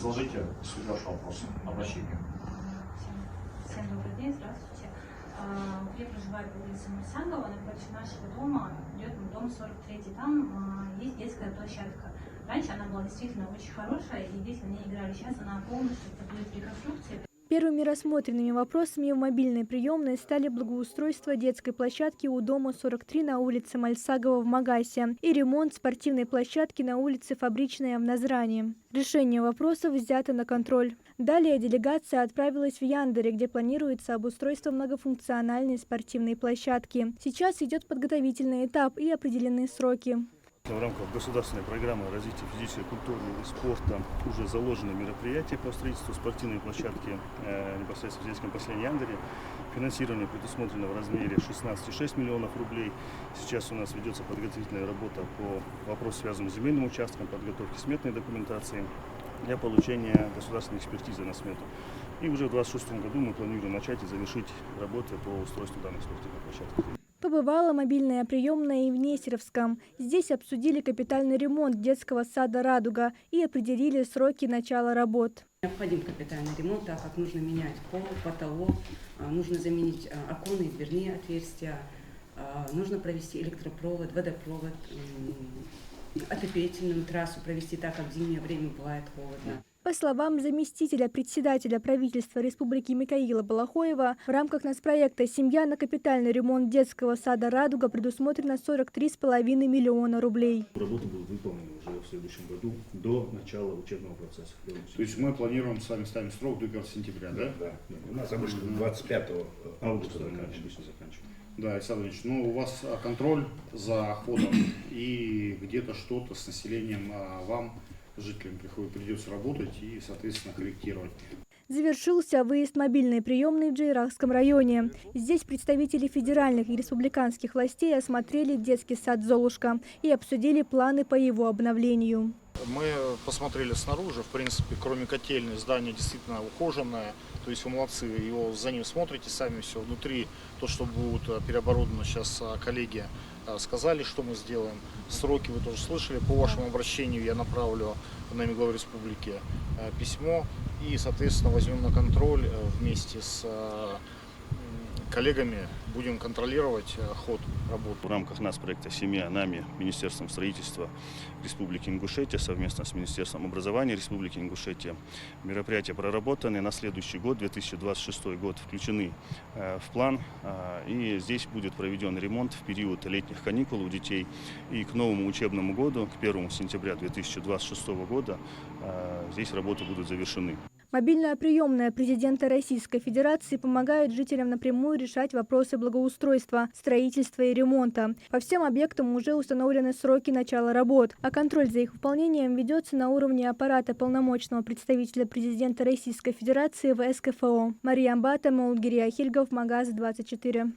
Изложите суть вашего вопроса, обращения. Всем добрый день, здравствуйте. Я проживаю по улице Марсангова, напротив нашего дома идет дом 43, там есть детская площадка. Раньше она была действительно очень хорошая, и дети на ней играли. Сейчас она полностью подлежит реконструкции. Первыми рассмотренными вопросами в мобильной приемной стали благоустройство детской площадки у дома 43 на улице Мальсагова в Магасе и ремонт спортивной площадки на улице Фабричная в Назрани. Решение вопросов взято на контроль. Далее делегация отправилась в Яндере, где планируется обустройство многофункциональной спортивной площадки. Сейчас идет подготовительный этап и определены сроки. В рамках государственной программы развития физической культуры и спорта уже заложены мероприятия по строительству спортивной площадки непосредственно в детском поселении Яндере. Финансирование предусмотрено в размере 16,6 миллионов рублей. Сейчас у нас ведется подготовительная работа по вопросу, связанному с земельным участком, подготовки сметной документации для получения государственной экспертизы на смету. И уже в 2026 году мы планируем начать и завершить работы по устройству данной спортивной площадки. Побывала мобильная приемная и в Нестеровском. Здесь обсудили капитальный ремонт детского сада «Радуга» и определили сроки начала работ. Необходим капитальный ремонт, так как нужно менять пол, потолок, нужно заменить оконные и дверные отверстия, нужно провести электропровод, водопровод, отопительную трассу провести, так как в зимнее время бывает холодно. По словам заместителя председателя правительства Республики Микаила Балахоева, в рамках нацпроекта «Семья на капитальный ремонт детского сада «Радуга» предусмотрено 43,5 миллиона рублей. Работы будут выполнены уже в следующем году до начала учебного процесса. То есть мы планируем, сами ставим срок до 1 сентября, да? Да. У нас обычно 25 августа заканчивается. Да, Александр Ильич, ну у вас контроль за ходом и где-то что-то с населением вам, жителям, придется работать и, соответственно, корректировать. Завершился выезд мобильной приемной в Джейрахском районе. Здесь представители федеральных и республиканских властей осмотрели детский сад «Золушка» и обсудили планы по его обновлению. Мы посмотрели снаружи, в принципе, кроме котельной, здание действительно ухоженное. То есть вы молодцы, его за ним смотрите сами, все внутри, то, что будет переоборудовано, сейчас коллеги сказали, что мы сделаем. Сроки вы тоже слышали, по вашему обращению я направлю на главу республики письмо и, соответственно, возьмем на контроль вместе с коллегами, будем контролировать ход работы. В рамках нацпроекта «Семья» нами, Министерством строительства Республики Ингушетия, совместно с Министерством образования Республики Ингушетия, мероприятия проработаны. На следующий год, 2026 год, включены в план. И здесь будет проведен ремонт в период летних каникул у детей. И к новому учебному году, к 1 сентября 2026 года, здесь работы будут завершены. Мобильная приемная президента Российской Федерации помогает жителям напрямую решать вопросы благоустройства, строительства и ремонта. По всем объектам уже установлены сроки начала работ, а контроль за их выполнением ведется на уровне аппарата полномочного представителя президента Российской Федерации в СКФО. Мария Амбата, Маулгирия Хильгов, Магаз 24.